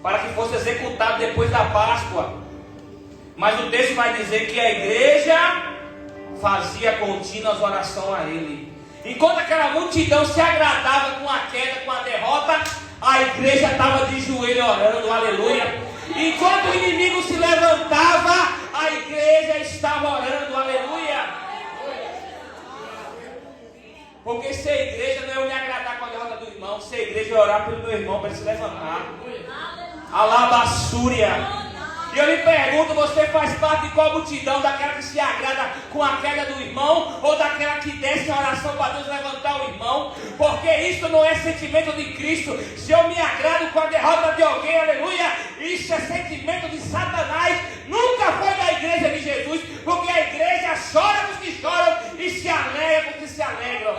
para que fosse executado depois da Páscoa. Mas o texto vai dizer que a igreja fazia contínuas orações a ele. Enquanto aquela multidão se agradava com a queda, com a derrota, a igreja estava de joelho orando, aleluia. Enquanto o inimigo se levantava, a igreja estava orando, aleluia. Porque ser igreja não é eu me agradar com a derrota do irmão. Ser igreja é orar pelo meu irmão para ele se levantar. Alabassúria. E eu lhe pergunto, você faz parte de qual multidão? Daquela que se agrada com a queda do irmão, ou daquela que desce a oração para Deus levantar o irmão? Porque isso não é sentimento de Cristo. Se eu me agrado com a derrota de alguém, aleluia, isso é sentimento de Satanás. Nunca foi da igreja de Jesus, porque a igreja chora com os que choram e se alegra com os que se alegram.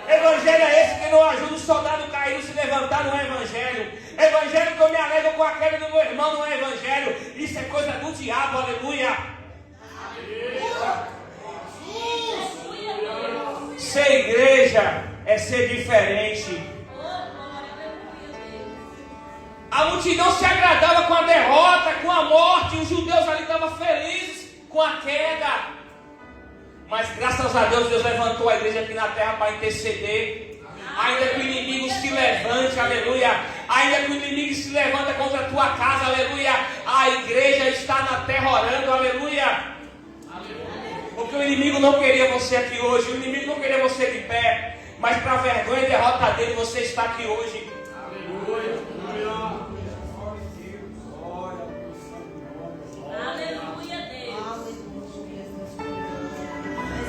Evangelho é esse que não ajuda o soldado caído a se levantar, não é evangelho. Evangelho que eu me alegro com a queda do meu irmão, não é evangelho. Isso é coisa do diabo, aleluia. Ser igreja é ser diferente. A multidão se agradava com a derrota, com a morte. Os judeus ali estavam felizes com a queda. Mas graças a Deus, Deus levantou a igreja aqui na terra para interceder. Ainda que o inimigo se levante, aleluia. Ainda que o inimigo se levante contra a tua casa, aleluia. A igreja está na terra orando, aleluia. Porque o inimigo não queria você aqui hoje. O inimigo não queria você de pé. Mas para a vergonha e derrota dele, você está aqui hoje. Aleluia.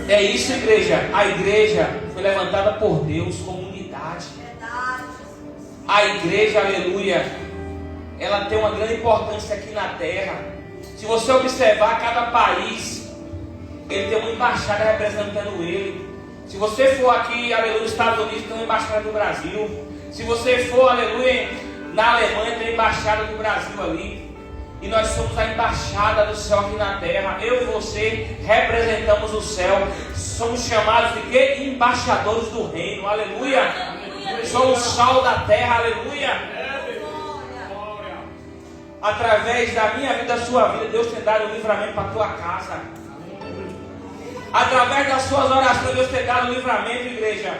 É isso, igreja. A igreja foi levantada por Deus como unidade. A igreja, aleluia, ela tem uma grande importância aqui na terra. Se você observar, cada país ele tem uma embaixada representando ele. Se você for aqui, aleluia, nos Estados Unidos, tem uma embaixada do Brasil. Se você for, aleluia, na Alemanha, tem uma embaixada do Brasil ali. E nós somos a embaixada do céu aqui na terra. Eu e você representamos o céu. Somos chamados de quê? Embaixadores do reino. Aleluia. Somos sal da terra. Aleluia. Através da minha vida, da sua vida, Deus tem dado um livramento para a tua casa. Através das suas orações, Deus tem dado um livramento, igreja.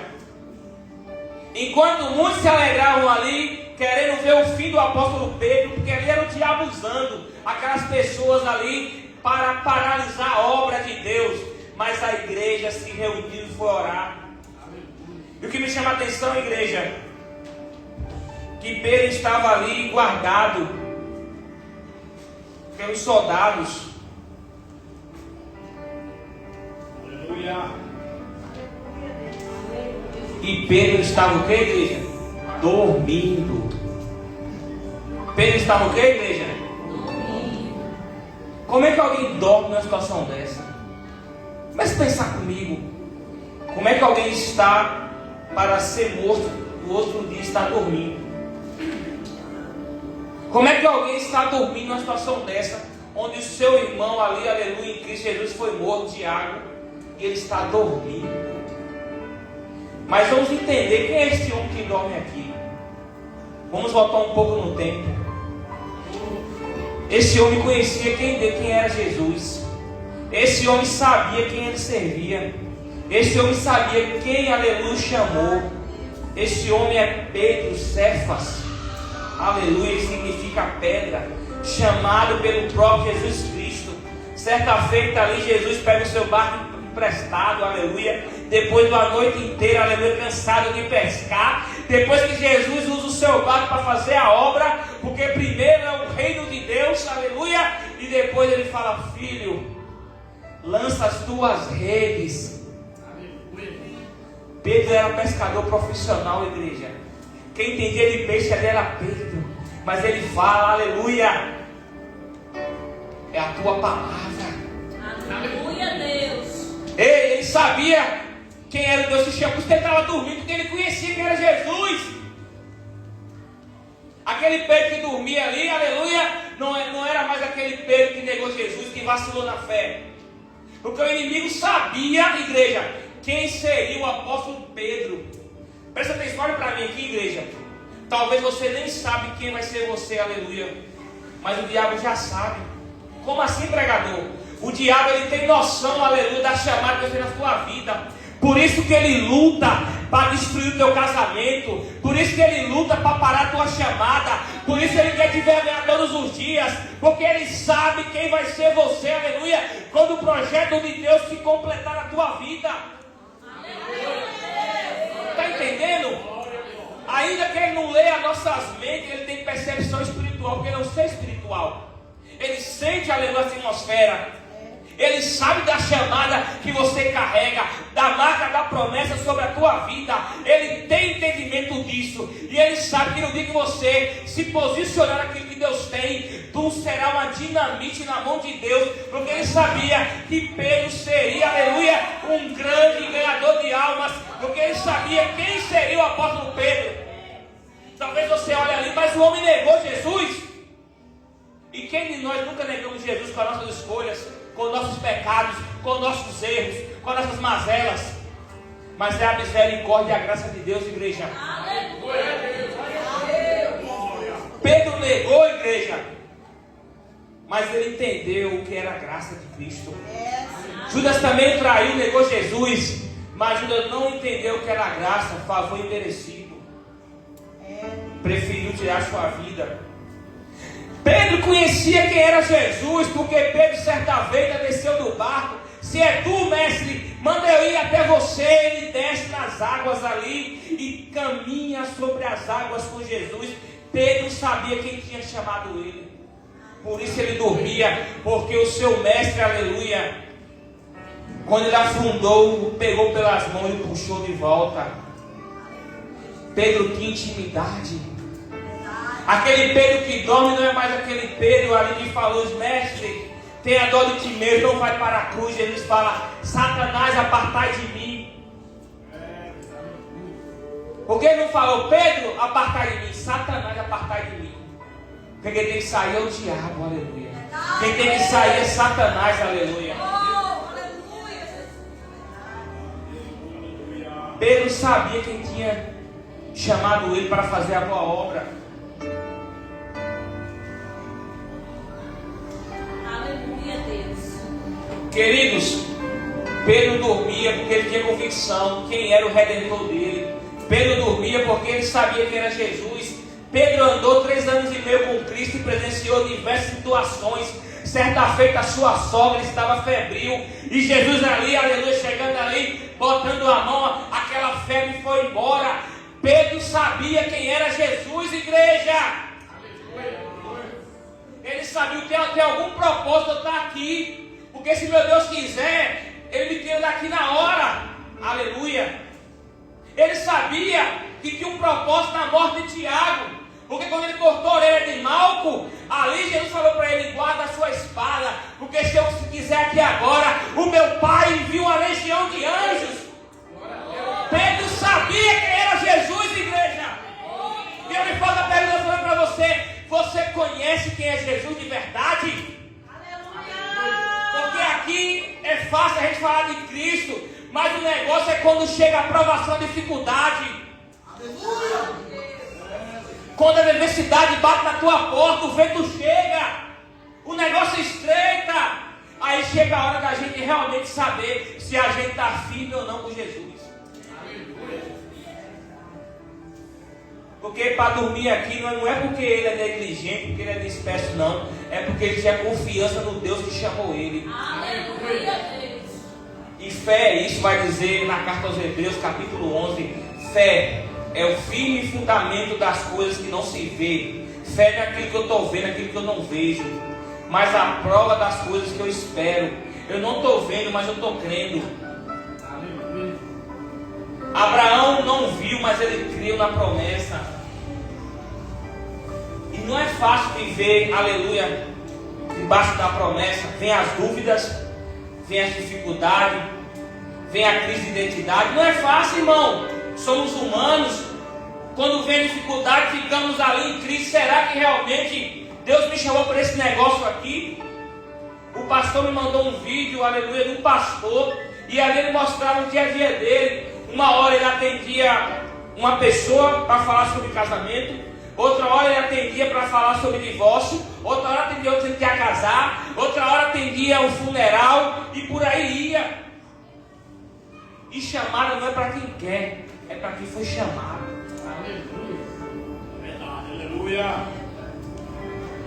Enquanto muitos se alegravam ali, querendo ver o fim do apóstolo Pedro, porque ali era o diabo usando aquelas pessoas ali para paralisar a obra de Deus. Mas a igreja se reuniu e foi orar. E o que me chama a atenção, igreja, que Pedro estava ali guardado pelos soldados. Aleluia. E Pedro estava o que, igreja? Dormindo. Pedro estava o que, igreja? Dormindo. Como é que alguém dorme numa situação dessa? Comece a pensar comigo. Como é que alguém está para ser morto no outro dia está dormindo? Como é que alguém está dormindo numa situação dessa, onde o seu irmão ali, aleluia, em Cristo Jesus foi morto de água e ele está dormindo? Mas vamos entender quem é este homem que dorme aqui. Vamos voltar um pouco no tempo. Esse homem conhecia quem era Jesus. Esse homem sabia quem ele servia. Esse homem sabia quem, aleluia, chamou. Esse homem é Pedro, Cefas. Aleluia, significa pedra. Chamado pelo próprio Jesus Cristo. Certa feita ali, Jesus pega o seu barco emprestado, aleluia. Depois de uma noite inteira, aleluia, cansado de pescar. Depois que Jesus usa o seu barco para fazer a obra, porque primeiro é o reino de Deus, aleluia. E depois ele fala: filho, lança as tuas redes. Pedro era pescador profissional, igreja. Quem entendia de peixe ali era Pedro. Mas ele fala, aleluia, é a tua palavra. Aleluia, Deus. Ele sabia quem era o Deus que chamou, porque ele estava dormindo, porque ele conhecia quem era Jesus. Aquele Pedro que dormia ali, aleluia, não era mais aquele Pedro que negou Jesus, que vacilou na fé. Porque o inimigo sabia, igreja, quem seria o apóstolo Pedro. Presta atenção, olha para mim aqui, igreja. Talvez você nem sabe quem vai ser você, aleluia. Mas o diabo já sabe. Como assim, pregador? O diabo, ele tem noção, aleluia, da chamada que Deus tem na sua vida. Por isso que ele luta para destruir o teu casamento. Por isso que ele luta para parar a tua chamada. Por isso ele quer te vergonhar todos os dias. Porque ele sabe quem vai ser você, aleluia, quando o projeto de Deus se completar na tua vida. Está entendendo? Ainda que ele não leia nossas mentes, ele tem percepção espiritual, porque ele é um ser espiritual. Ele sente, aleluia, a atmosfera. Ele sabe da chamada que você carrega, da marca da promessa sobre a tua vida. Ele tem entendimento disso. E ele sabe que no dia que você se posicionar naquilo que Deus tem, tu será uma dinamite na mão de Deus. Porque ele sabia que Pedro seria, aleluia, um grande ganhador de almas. Porque ele sabia quem seria o apóstolo Pedro. Talvez você olhe ali, mas o homem negou Jesus. E quem de nós nunca negamos Jesus com as nossas escolhas, com nossos pecados, com nossos erros, com nossas mazelas? Mas é a misericórdia e a graça de Deus, igreja. Pedro negou, igreja, mas ele entendeu o que era a graça de Cristo. Judas também traiu, negou Jesus, mas Judas não entendeu o que era a graça, favor imerecido. Preferiu tirar sua vida. Pedro conhecia quem era Jesus, porque Pedro certa vez desceu do barco. Se é tu, mestre, manda eu ir até você. Ele desce nas águas ali e caminha sobre as águas com Jesus. Pedro sabia quem tinha chamado ele. Por isso ele dormia, porque o seu mestre, aleluia, quando ele afundou, o pegou pelas mãos e o puxou de volta. Pedro tinha intimidade. Aquele Pedro que dorme não é mais aquele Pedro ali que falou, mestre, tenha dó de ti mesmo, não vai para a cruz. Jesus fala, Satanás, apartai de mim. Porque ele não falou, Pedro, apartai de mim, Satanás, apartai de mim. Porque quem tem que sair é o diabo, aleluia. Quem tem que sair é Satanás, aleluia. Pedro sabia quem tinha chamado ele para fazer a boa obra. Aleluia, Deus. Queridos, Pedro dormia porque ele tinha convicção quem era o Redentor dele. Pedro dormia porque ele sabia quem era Jesus. Pedro andou 3 anos e meio com Cristo e presenciou diversas situações. Certa feita a sua sogra estava febril e Jesus ali, aleluia, chegando ali, botando a mão, aquela febre foi embora. Pedro sabia quem era Jesus, igreja. Ele sabia que tem algum propósito eu estar aqui, porque se meu Deus quiser, Ele me tira daqui na hora. Aleluia. Ele sabia que tinha um propósito na morte de Tiago, porque quando ele cortou a orelha de Malco, ali Jesus falou para ele, guarda a sua espada, porque se eu quiser aqui agora, o meu pai envia uma legião de anjos. Pedro sabia quem era Jesus, igreja. E eu me faço a pergunta para você, você conhece quem é Jesus de verdade? Porque aqui é fácil a gente falar de Cristo, mas o negócio é quando chega a provação, a dificuldade. Quando a necessidade bate na tua porta, o vento chega, o negócio estreita. Aí chega a hora da gente realmente saber se a gente está firme ou não com Jesus. Porque para dormir aqui não é porque ele é negligente, porque ele é disperso, não. É porque ele tinha confiança no Deus que chamou ele. Aleluia, Deus. E fé é isso, vai dizer na carta aos Hebreus, capítulo 11. Fé é o firme fundamento das coisas que não se vê. Fé não é aquilo que eu estou vendo, aquilo que eu não vejo. Mas a prova das coisas que eu espero. Eu não estou vendo, mas eu estou crendo. Abraão não viu, mas ele creu na promessa. E não é fácil viver, aleluia, debaixo da promessa. Vem as dúvidas, vem as dificuldades, vem a crise de identidade. Não é fácil, irmão. Somos humanos. Quando vem dificuldade, ficamos ali em crise. Será que realmente Deus me chamou para esse negócio aqui? O pastor me mandou um vídeo, aleluia, de um pastor. E ali ele mostrava o dia a dia dele. Uma hora ele atendia uma pessoa para falar sobre casamento, outra hora ele atendia para falar sobre divórcio, outra hora atendia outro que ia casar, outra hora atendia o funeral e por aí ia. E chamada não é para quem quer, é para quem foi chamado. Aleluia. Verdade, aleluia.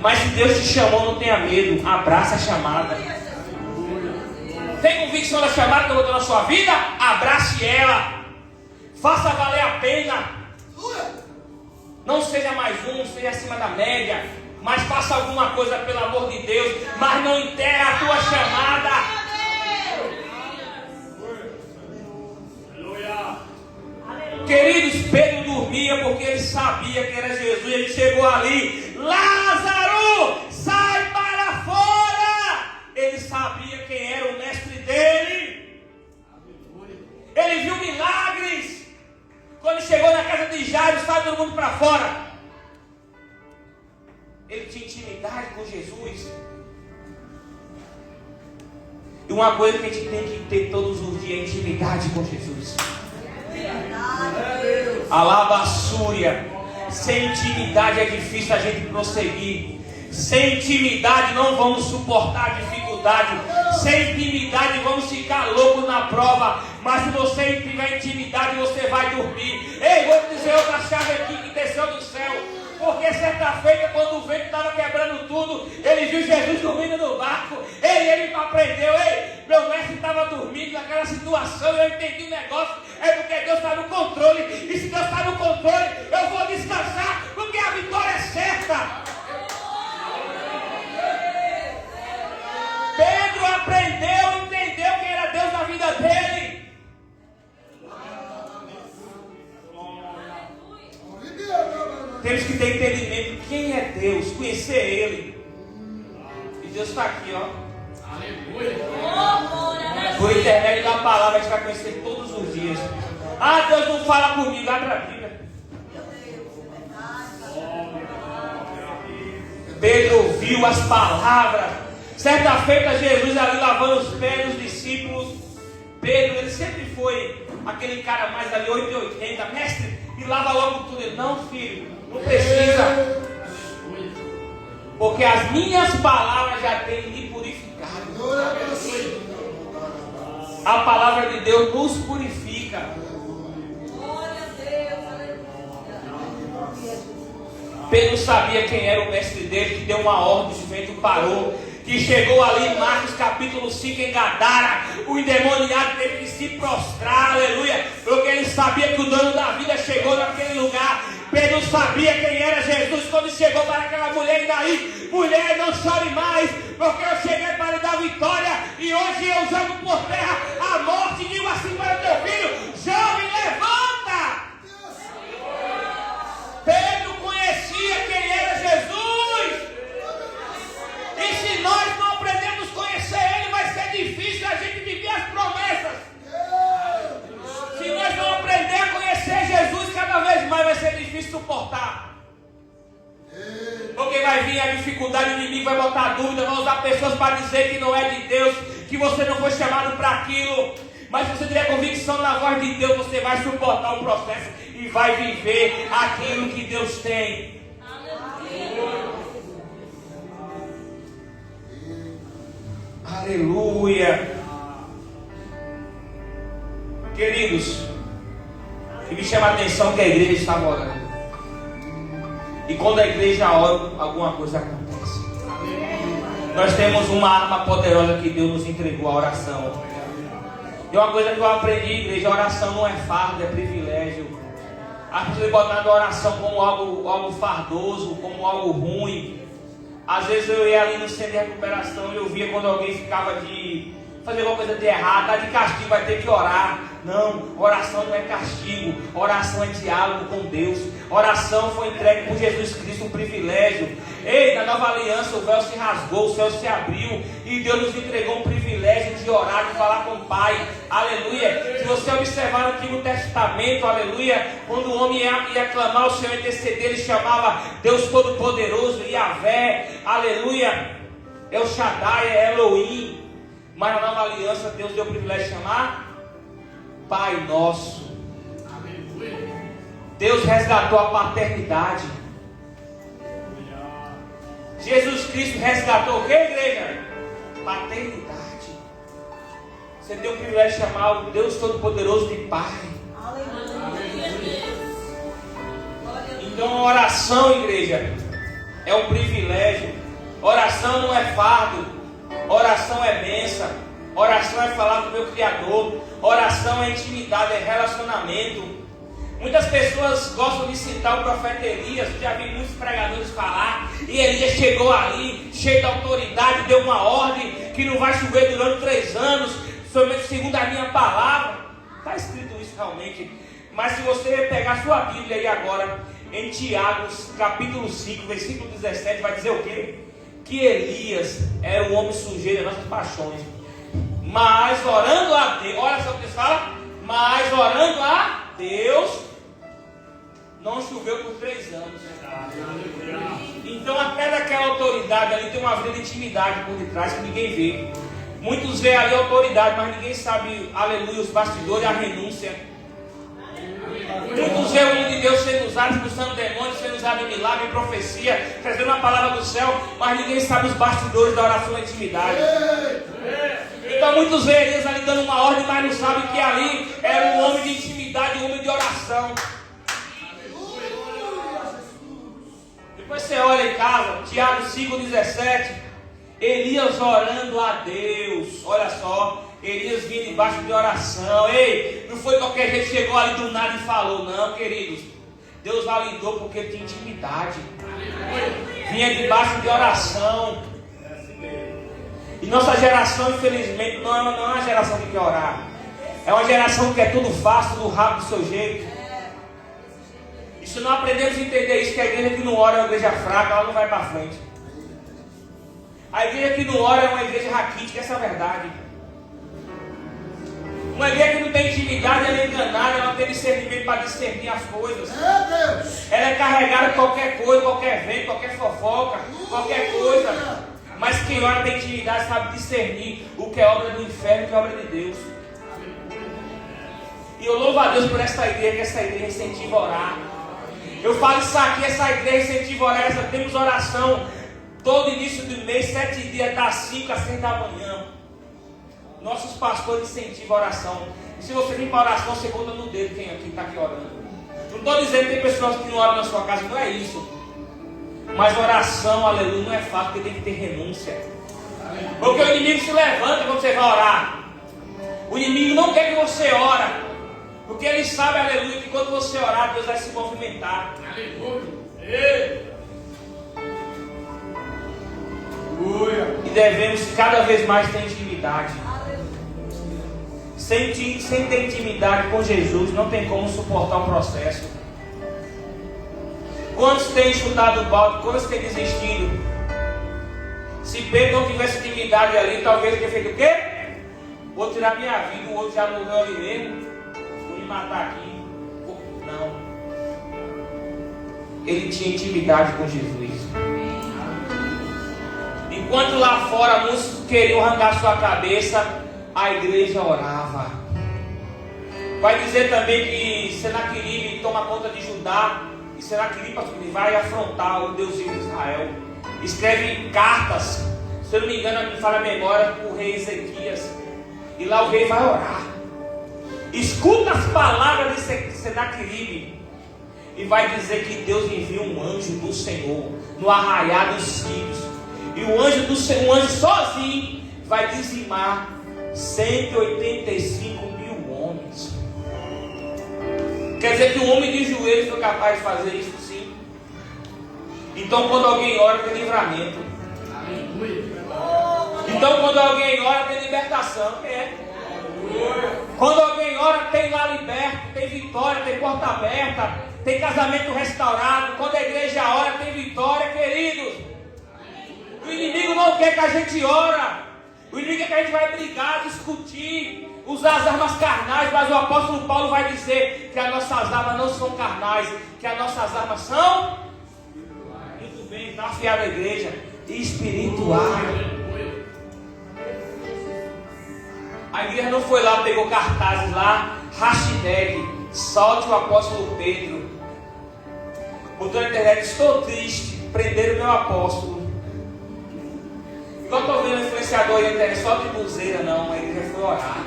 Mas se Deus te chamou, não tenha medo, abraça a chamada. Tem convicção da chamada que eu vou ter na sua vida? Abrace ela. Faça valer a pena. Não seja mais um, seja acima da média, mas faça alguma coisa pelo amor de Deus, mas não enterre a tua chamada. Queridos, Pedro dormia porque ele sabia que era Jesus. Ele chegou ali: Lázaro, sai para fora. Ele sabia quem era o mestre dele. Ele viu milagres. Quando chegou na casa de Jairo, sai todo mundo para fora. Ele tinha intimidade com Jesus. E uma coisa que a gente tem que ter todos os dias é intimidade com Jesus. A lavassúria. Sem intimidade é difícil a gente prosseguir. Sem intimidade não vamos suportar dificuldade. Sem intimidade vamos ficar loucos na prova. Mas se você tiver intimidade, você vai dormir. Ei, vou te dizer outra chave aqui que desceu do céu. Porque certa feita, quando o vento estava quebrando tudo, ele viu Jesus dormindo no barco. Ele aprendeu. Meu mestre estava dormindo naquela situação. Eu entendi o negócio. É porque Deus está no controle. E se Deus está no controle, eu vou descansar, porque a vitória é certa. Pedro aprendeu, entendeu quem era Deus na vida dele. Temos que ter entendimento de quem é Deus, conhecer Ele. E Deus está aqui, ó. Aleluia. Por intermédio da palavra, a gente vai conhecer todos os dias. Ah, Deus não fala comigo, abre a Bíblia. Pedro ouviu as palavras. Certa feita, Jesus ali lavando os pés dos discípulos. Pedro, ele sempre foi aquele cara mais ali, 880, mestre, e lava logo tudo. Ele, não, filho, não precisa. Porque as minhas palavras já têm lhe purificado. A palavra de Deus nos purifica. Pedro sabia quem era o mestre dele, que deu uma ordem, o vento parou. Que chegou ali em Marcos capítulo 5 em Gadara, o endemoniado teve que se prostrar, aleluia, porque ele sabia que o dono da vida chegou naquele lugar. Pedro sabia quem era Jesus quando chegou para aquela mulher. E daí, mulher, não chore mais, porque eu cheguei para lhe dar vitória, e hoje eu jogo por terra a morte. Digo assim para o teu filho: jovem, levanta. Pedro conhecia quem era Jesus. E se nós não aprendemos a conhecer Ele, vai ser difícil a gente viver as promessas. Se nós não aprender a conhecer Jesus, cada vez mais vai ser difícil suportar. Porque vai vir a dificuldade, o inimigo vai botar dúvida, vai usar pessoas para dizer que não é de Deus, que você não foi chamado para aquilo. Mas se você tiver convicção na voz de Deus, você vai suportar o processo e vai viver aquilo que Deus tem. Aleluia. Queridos, e me chama a atenção que a igreja estava orando. E quando a igreja ora, alguma coisa acontece. Nós temos uma arma poderosa que Deus nos entregou, a oração. E uma coisa que eu aprendi, igreja: a oração não é fardo, é privilégio. As pessoas botam a oração como algo fardoso, como algo ruim. Às vezes eu ia ali no centro de recuperação e eu via quando alguém ficava de fazer alguma coisa de errado, tá de castigo, vai ter que orar. Não, oração não é castigo, oração é diálogo com Deus. Oração foi entregue por Jesus Cristo, um privilégio. Ei, na nova aliança o véu se rasgou, o céu se abriu e Deus nos entregou um privilégio de orar, de falar com o Pai. Aleluia. Se você observar no Antigo Testamento, aleluia, quando o homem ia clamar, o Senhor interceder, ele chamava Deus Todo-Poderoso, Yahvé, aleluia, El Shaddai, Elohim. Mas na nova aliança Deus deu o privilégio de chamar Pai Nosso. Deus resgatou a paternidade. Jesus Cristo resgatou o que, igreja? Paternidade. Você tem o privilégio de chamar o Deus Todo-Poderoso de Pai. Então a oração, igreja, é um privilégio. Oração não é fardo. Oração é bênção. Oração é falar com o meu Criador. Oração é intimidade, é relacionamento. Muitas pessoas gostam de citar o profeta Elias. Já vi muitos pregadores falar. E Elias chegou ali, cheio de autoridade, deu uma ordem que não vai chover durante 3 anos, somente segundo a minha palavra. Está escrito isso realmente. Mas se você pegar a sua Bíblia aí agora, em Tiago, capítulo 5, versículo 17, vai dizer o quê? Que Elias era um homem sujeito às nossas paixões. Mas orando a Deus, olha só o que fala, mas orando a Deus, não choveu por 3 anos. Então até daquela autoridade ali tem uma vida de intimidade por detrás que ninguém vê. Muitos veem ali a autoridade, mas ninguém sabe, aleluia, os bastidores e a renúncia. Muitos veem o nome de Deus sendo usado, expulsando demônios, sendo usado em milagre, em profecia, trazendo uma palavra do céu, mas ninguém sabe os bastidores da oração e da intimidade. Então muitos veem Elias ali dando uma ordem, mas não sabem que ali era um homem de intimidade, um homem de oração. Depois você olha em casa, Tiago 5,17, Elias orando a Deus. Olha só, Elias vinha debaixo de oração. Ei, não foi qualquer gente que chegou ali do nada e falou, não, queridos. Deus validou porque ele tinha intimidade. Vinha debaixo de oração. E nossa geração, infelizmente, não é uma geração que quer orar. É uma geração que quer tudo fácil, tudo rápido, do seu jeito. E se não aprendemos a entender isso, que a igreja que não ora é uma igreja fraca, ela não vai para frente. A igreja que não ora é uma igreja raquítica, essa é a verdade. Uma igreja que não tem intimidade, ela é enganada, ela não tem discernimento para discernir as coisas. Ela é carregada de qualquer coisa, qualquer vento, qualquer fofoca, qualquer coisa. Mas quem ora tem intimidade sabe discernir o que é obra do inferno e o que é obra de Deus. E eu louvo a Deus por essa igreja, que essa igreja incentiva a orar. Eu falo isso aqui, essa igreja incentiva a orar. Temos oração todo início do mês, 7 dias, das 5 às 6 da manhã. Nossos pastores incentivam a oração. E se você vem para a oração, você conta no dedo quem está aqui orando. Não estou dizendo que tem pessoas que não oram na sua casa, não é isso. Mas oração, aleluia, não é fácil, porque tem que ter renúncia. Porque o inimigo se levanta quando você vai orar. O inimigo não quer que você ore. Porque ele sabe, aleluia, que quando você orar, Deus vai se movimentar. E devemos cada vez mais ter intimidade. Sem ter intimidade com Jesus, não tem como suportar o processo. Quantos têm chutado o balde? Quantos têm desistido? Se Pedro não tivesse intimidade ali, talvez ele tenha feito o quê? Vou tirar minha vida, o outro já morreu ali mesmo. Vou me matar aqui. Não. Ele tinha intimidade com Jesus. Enquanto lá fora muitos queriam arrancar sua cabeça, a igreja orava. Vai dizer também que Senaqueribe toma conta de Judá. E Senaqueribe vai afrontar o Deus de Israel. Escreve cartas, se eu não me engano, me fala a memória, para o rei Ezequias. E lá o rei vai orar. Escuta as palavras de Senaqueribe. E vai dizer que Deus envia um anjo do Senhor no arraial dos sírios. E o anjo sozinho vai dizimar 185 mil homens. Quer dizer que um homem de joelhos foi capaz de fazer isso, sim. Então quando alguém ora tem livramento. Então quando alguém ora tem libertação. Quando alguém ora tem lá liberto, tem vitória, tem porta aberta, tem casamento restaurado. Quando a igreja ora tem vitória, queridos. O inimigo não quer que a gente ora. O inimigo quer que a gente vai brigar, discutir, usar as armas carnais. Mas o apóstolo Paulo vai dizer que as nossas armas não são carnais, que as nossas armas são, muito bem, está afiada a igreja, espiritual. A igreja não foi lá, pegou cartazes lá, hashtag, solte o apóstolo Pedro. Botou na internet: estou triste, prenderam o meu apóstolo. Não estou vendo influenciador aí na internet só de buzeira, não. A igreja foi orar.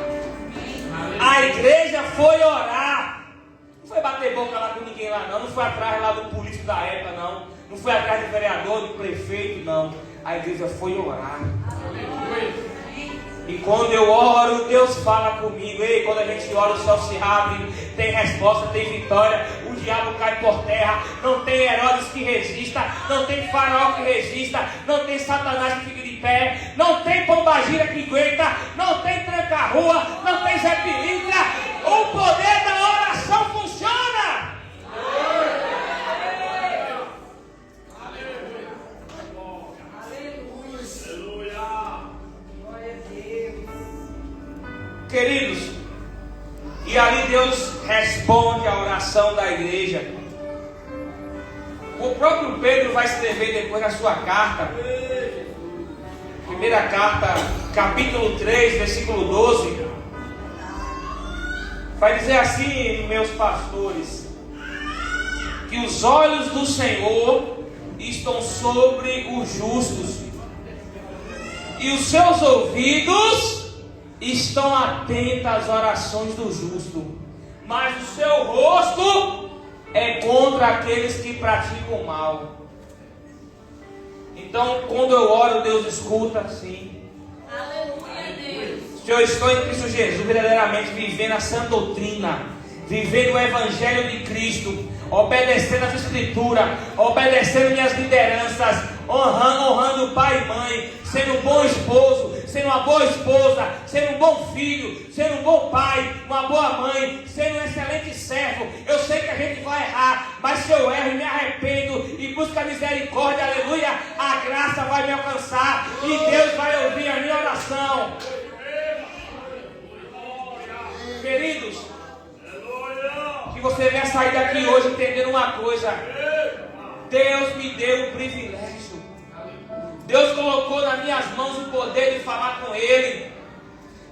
A igreja foi orar. Não foi bater boca lá com ninguém lá, não. Não foi atrás lá do político da época, não. Não foi atrás do vereador, do prefeito, não. A igreja foi orar. E quando eu oro, Deus fala comigo. Ei, quando a gente ora, o céu se abre, tem resposta, tem vitória. O diabo cai por terra. Não tem Herodes que resista, não tem Faraó que resista, não tem Satanás que fique de pé, não tem pombagira que aguenta, não tem tranca-rua, não tem Zé Pilintra. O poder da oração funciona. Queridos, e ali Deus responde a oração da igreja. O próprio Pedro vai escrever depois na sua carta, primeira carta, capítulo 3, versículo 12, vai dizer assim: meus pastores, que os olhos do Senhor estão sobre os justos, e os seus ouvidos estão atentos às orações do justo, mas o seu rosto é contra aqueles que praticam o mal. Então, quando eu oro, Deus escuta, sim. Aleluia, Deus. Se eu estou em Cristo Jesus, verdadeiramente vivendo a sã doutrina, vivendo o Evangelho de Cristo, obedecendo as Escrituras, obedecendo minhas lideranças, honrando pai e mãe, sendo um bom esposo, sendo uma boa esposa, sendo um bom filho, sendo um bom pai, uma boa mãe, sendo um excelente servo. Eu sei que a gente vai errar, mas se eu erro e me arrependo e busco a misericórdia, aleluia, a graça vai me alcançar e Deus vai ouvir a minha oração. Queridos, que você venha sair daqui hoje entendendo uma coisa: Deus me deu um privilégio. Deus colocou nas minhas mãos o poder de falar com Ele.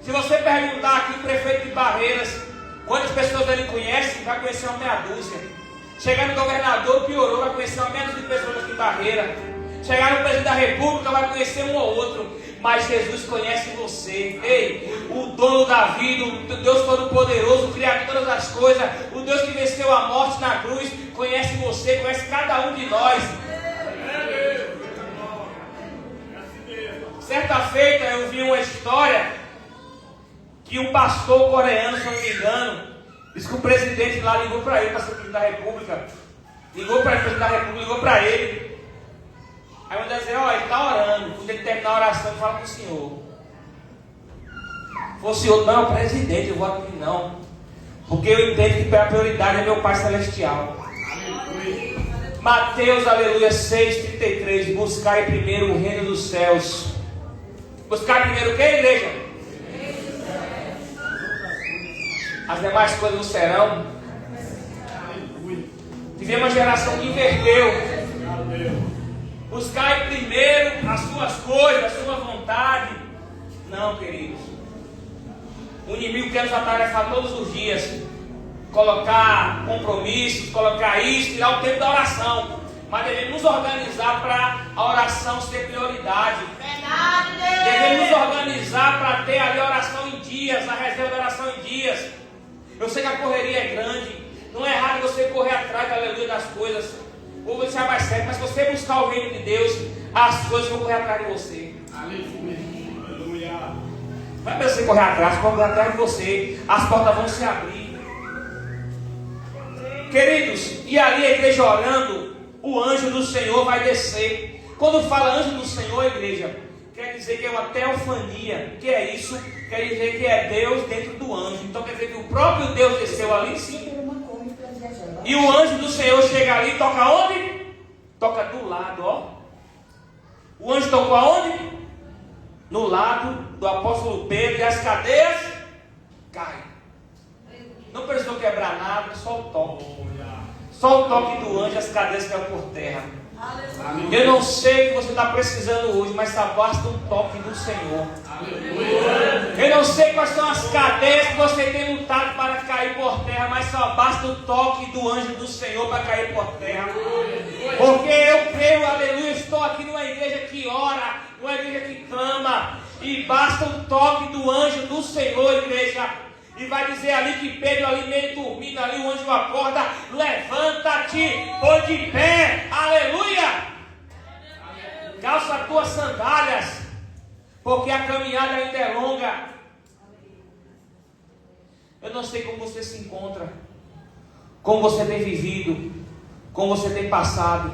Se você perguntar aqui o prefeito de Barreiras, quantas pessoas ele conhece, vai conhecer uma meia dúzia. Chegar no governador, piorou, vai conhecer uma meia dúzia de pessoas aqui em Barreira. Chegar no presidente da república, vai conhecer um ou outro. Mas Jesus conhece você. Ei, o dono da vida, o Deus Todo-Poderoso, o Criador de todas as coisas, o Deus que venceu a morte na cruz, conhece você, conhece cada um de nós. Certa feita eu vi uma história que um pastor coreano, se não me engano, disse que o presidente lá ligou para ele, para ser presidente da república. Ligou para ele, presidente da república, ligou para ele. Aí um dizer: ó, ele está orando, quando ele terminar a oração, ele fala com o senhor. Fosse outro: não, presidente, eu vou aqui não. Porque eu entendo que a prioridade é meu Pai Celestial. Mateus, aleluia, 6,33. Buscai primeiro o reino dos céus. Buscar primeiro o que, igreja? As demais coisas não serão. Tivemos uma geração que inverteu. Buscar primeiro as suas coisas, a sua vontade. Não, queridos. O inimigo quer nos atarefar todos os dias. Colocar compromissos, colocar isso, tirar o tempo da oração. Mas devemos nos organizar para a oração ser prioridade. Devemos nos organizar para ter ali a oração em dias, a reserva da oração em dias. Eu sei que a correria é grande. Não é errado você correr atrás, aleluia, das coisas. Ou você vai mais certo, mas se você buscar o reino de Deus, as coisas vão correr atrás de você. Aleluia. Não é para você correr atrás, vão correr atrás de você. As portas vão se abrir. Queridos, e ali a igreja orando, o anjo do Senhor vai descer. Quando fala anjo do Senhor, igreja, quer dizer que é uma teofania. O que é isso? Quer dizer que é Deus dentro do anjo. Então quer dizer que o próprio Deus desceu ali, sim. E o anjo do Senhor chega ali e toca onde? Toca do lado, ó. O anjo tocou aonde? No lado do apóstolo Pedro, e as cadeias caem. Não precisou quebrar nada, só o toque. Só o toque do anjo, as cadeias caem por terra. Eu não sei o que você está precisando hoje, mas só basta um toque do Senhor. Eu não sei quais são as cadeias que você tem lutado para cair por terra, mas só basta o toque do anjo do Senhor para cair por terra. Porque eu creio, aleluia, estou aqui numa igreja que ora, numa igreja que clama, e basta o toque do anjo do Senhor, igreja. E vai dizer ali que Pedro ali meio dormindo, ali o anjo acorda, levanta-te, põe de pé, aleluia. Calça as tuas sandálias, porque a caminhada ainda é longa. Eu não sei como você se encontra, como você tem vivido, como você tem passado.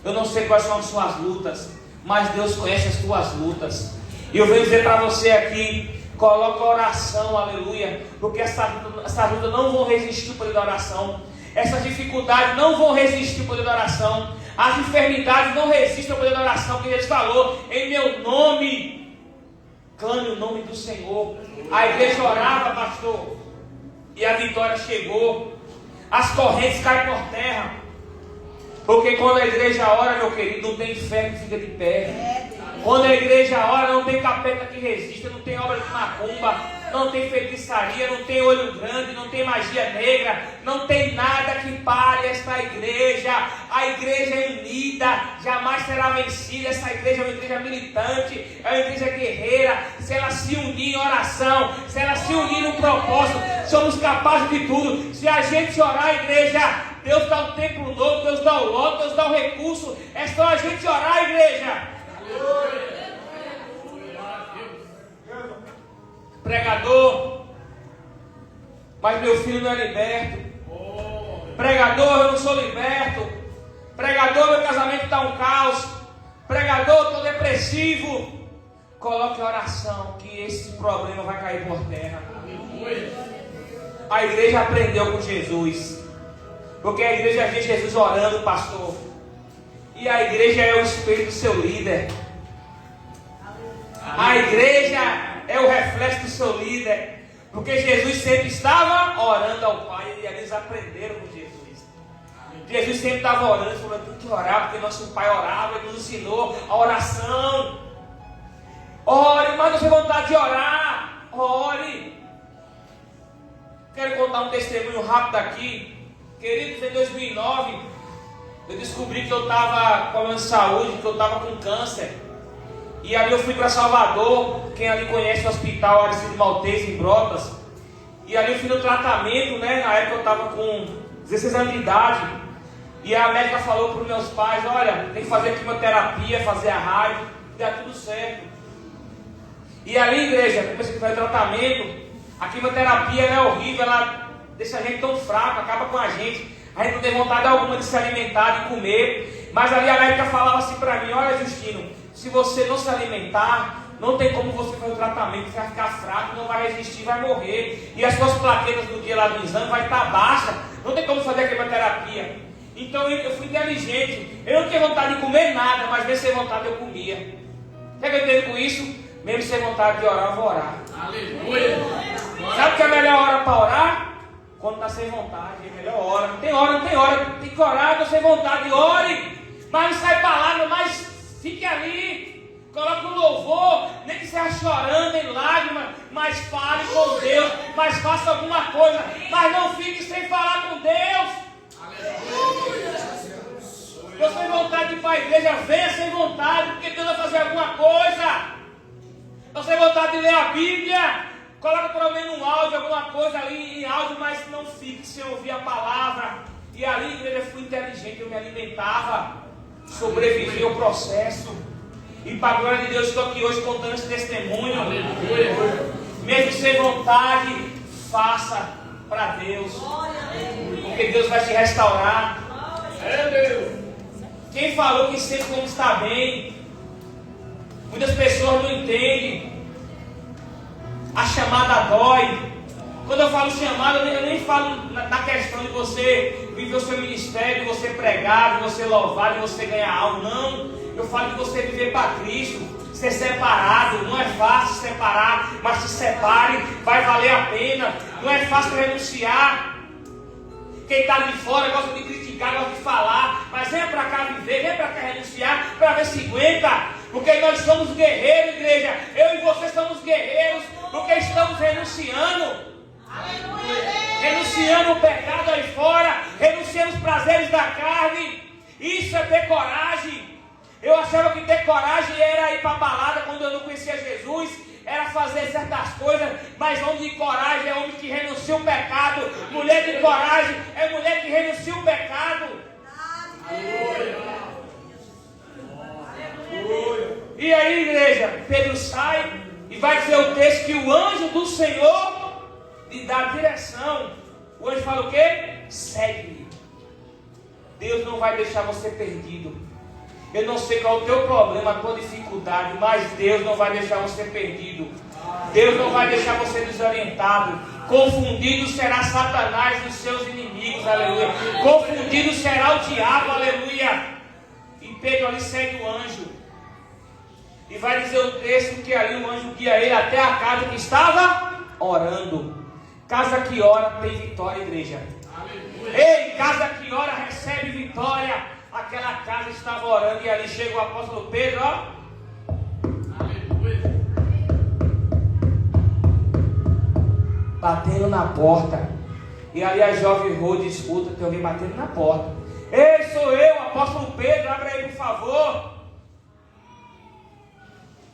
Eu não sei quais são as suas lutas, mas Deus conhece as tuas lutas. E eu venho dizer para você aqui, coloca oração, aleluia, porque essas lutas não vão resistir o poder da oração. Essas dificuldades não vão resistir o poder da oração. As enfermidades não resistem ao poder da oração, que Jesus falou, em meu nome, clame o nome do Senhor. A igreja orava, pastor, e a vitória chegou. As correntes caem por terra, porque quando a igreja ora, meu querido, não tem inferno que fica de pé. Quando a igreja ora, não tem capeta que resista, não tem obra de macumba, não tem feitiçaria, não tem olho grande, não tem magia negra, não tem nada que pare esta igreja. A igreja é unida, jamais será vencida. Essa igreja é uma igreja militante, é uma igreja guerreira. Se ela se unir em oração, se ela se unir no propósito, somos capazes de tudo. Se a gente orar, a igreja, Deus dá um templo novo, Deus dá o lote, Deus dá o recurso. É só a gente orar, a igreja. Pregador, mas meu filho não é liberto. Pregador, eu não sou liberto. Pregador, meu casamento está um caos. Pregador, estou depressivo. Coloque a oração, que esse problema vai cair por terra. A igreja aprendeu com Jesus, porque a igreja vê Jesus orando, pastor, e a igreja é o espelho do seu líder. A igreja é o reflexo do seu líder, porque Jesus sempre estava orando ao Pai, e eles aprenderam com Jesus. Jesus sempre estava orando, falando, tem que orar, porque nosso Pai orava, Ele nos ensinou a oração. Ore, mas não tem vontade de orar, ore. Quero contar um testemunho rápido aqui. Queridos, em 2009, eu descobri que eu estava com problema de saúde, que eu estava com câncer. E ali eu fui para Salvador, quem ali conhece o hospital Aristide Maltese, em Brotas. E ali eu fui no tratamento, né? Na época eu estava com 16 anos de idade. E a médica falou para os meus pais, olha, tem que fazer a quimioterapia, fazer a rádio, e dá tudo certo. E ali, igreja, comecei a fazer tratamento. A quimioterapia é horrível, ela deixa a gente tão fraco, acaba com a gente. A gente não tem vontade alguma de se alimentar, de comer. Mas ali a médica falava assim para mim, olha Justino, se você não se alimentar, não tem como você fazer o tratamento, você vai ficar fraco, não vai resistir, vai morrer. E as suas plaquetas do dia lá do exame vai estar baixa, não tem como fazer a quimioterapia. Então eu fui inteligente, eu não tinha vontade de comer nada, mas mesmo sem vontade eu comia. Sabe o que eu entendo com isso? Mesmo sem vontade de orar, eu vou orar. Aleluia! Sabe o que é a melhor hora para orar? Quando está sem vontade, é a melhor hora. Não tem hora, tem que orar, estou sem vontade, ore. Mas não sai palavra, mas fique ali. Coloque um louvor, nem que seja chorando em lágrimas, mas fale com Deus, mas faça alguma coisa, mas não fique sem falar com Deus. Eu sem vontade de ir para a igreja, venha sem vontade, porque Deus vai fazer alguma coisa. Eu sem vontade de ler a Bíblia, coloca pelo menos um áudio, alguma coisa ali em áudio, mas não fique sem ouvir a palavra. E ali, igreja, eu fui inteligente, eu me alimentava, sobrevivi ao processo. E para a glória de Deus, estou aqui hoje contando esse testemunho. Aleluia. Mesmo sem vontade, faça para Deus, porque Deus vai te restaurar. É Deus. Quem falou que sempre como está bem? Muitas pessoas não entendem. A chamada dói. Quando eu falo chamada, eu nem falo na questão de você viver o seu ministério, de você pregar, de você louvar, de você ganhar algo. Não. Eu falo de você viver para Cristo. Ser separado. Não é fácil se separar, mas se separe, vai valer a pena. Não é fácil renunciar. Quem está de fora gosta de criticar. criticar, gosta de falar, mas venha para cá viver, venha para cá renunciar, para ver se aguenta, porque nós somos guerreiros, igreja. Eu e você somos guerreiros, porque estamos renunciando. Renunciando o pecado aí fora, renunciando os prazeres da carne. Isso é ter coragem. Eu achava que ter coragem era ir para a balada quando eu não conhecia Jesus, era fazer certas coisas, mas homem de coragem é homem que renuncia o pecado. Mulher de coragem é mulher que renuncia o pecado. E aí, igreja, Pedro sai e vai dizer o texto que o anjo do Senhor lhe dá direção. O anjo fala o quê? Segue-me. Deus não vai deixar você perdido. Eu não sei qual é o teu problema, a tua dificuldade, mas Deus não vai deixar você perdido. Deus não vai deixar você desorientado. Confundido será Satanás dos seus inimigos, aleluia. Confundido será o diabo, aleluia. E Pedro ali segue o anjo. E vai dizer o texto que ali o anjo guia ele até a casa que estava orando. Casa que ora tem vitória, igreja. Ei, casa que ora recebe vitória. Aquela casa estava orando e ali chega o apóstolo Pedro, ó. Batendo na porta. E ali a jovem Rode escuta, tem alguém batendo na porta. Ei, sou eu, o apóstolo Pedro, abre aí por favor.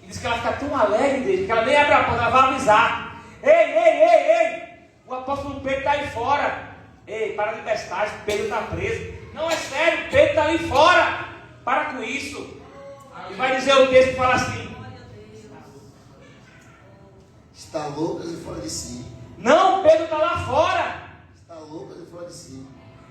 E diz que ela fica tão alegre dele, que ela nem abre a porta, ela vai avisar. Ei, o apóstolo Pedro está aí fora. Ei, para de bestagem, Pedro está preso. Não, é sério, Pedro está ali fora. Para com isso. E vai dizer o texto que fala assim: está loucas e fora de si. não, Pedro está lá fora. Está loucas e fora de si.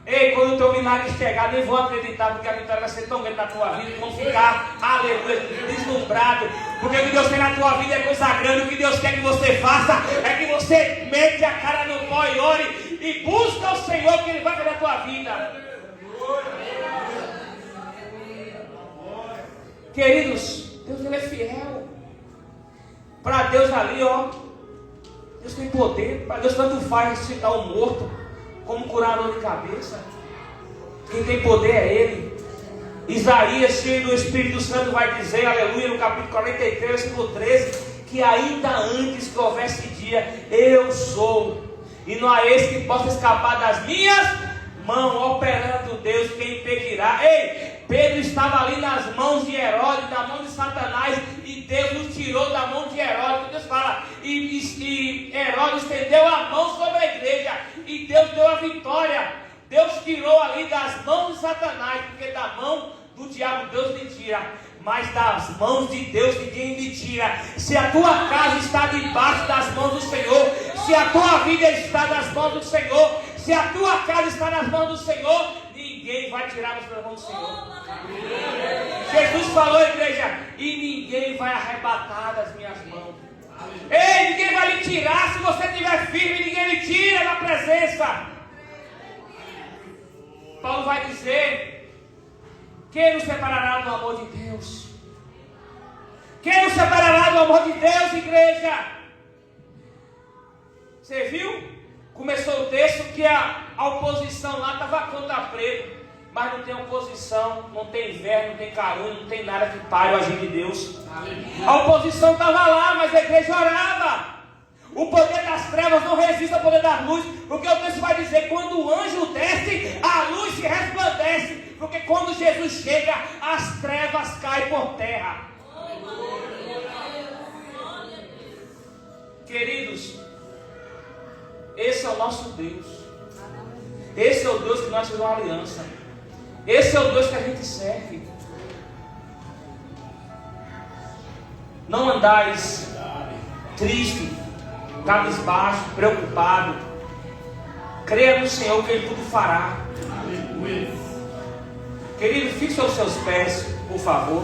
Ei, quando o teu milagre chegar, nem vou acreditar, porque a vitória vai ser tão grande na tua vida, que vão ficar, aleluia, deslumbrado. Porque o que Deus tem na tua vida é coisa grande. O que Deus quer que você faça é que você mete a cara no pó e ore e busca o Senhor, que Ele vai fazer a tua vida. Queridos, Deus Ele é fiel. Para Deus ali, ó, Deus tem poder. Para Deus tanto faz ressuscitar o morto, como curar a dor de cabeça. Quem tem poder é Ele. Isaías, cheio do Espírito Santo, vai dizer, aleluia, no capítulo 43, versículo 13, que ainda antes que houvesse dia, eu sou, e não há esse que possa escapar das minhas mãos. Operando Deus, quem impedirá? Ei, Pedro estava ali nas mãos de Herodes, na mão de Satanás, e Deus nos tirou da mão de Herodes. Deus fala, e Herodes estendeu a mão sobre a igreja, e Deus deu a vitória. Deus tirou ali das mãos de Satanás, porque da mão do diabo Deus lhe tira, mas das mãos de Deus ninguém lhe tira. Se a tua casa está debaixo das mãos do Senhor, se a tua vida está nas mãos do Senhor, se a tua casa está nas mãos do Senhor, ninguém vai tirar você das mãos do Senhor. Jesus falou, igreja, e ninguém vai arrebatar das minhas mãos. Ei, ninguém vai lhe tirar. Se você estiver firme, ninguém lhe tira da presença. Paulo vai dizer: quem nos separará do amor de Deus? Quem nos separará do amor de Deus, igreja? Você viu? Começou o texto que a oposição lá estava contra Pedro, mas não tem oposição, não tem inverno, não tem calor, não tem nada que pare o agir de Deus. A oposição estava lá, mas a igreja orava. O poder das trevas não resiste ao poder das luzes, porque o texto vai dizer: quando o anjo desce, a luz se resplandece, porque quando Jesus chega, as trevas caem por terra. Queridos, esse é o nosso Deus. Esse é o Deus que nós fizemos uma aliança. Esse é o Deus que a gente serve. Não andais triste, cabisbaixo, preocupado. Creia no Senhor que Ele tudo fará. Querido, fixe os seus pés, por favor.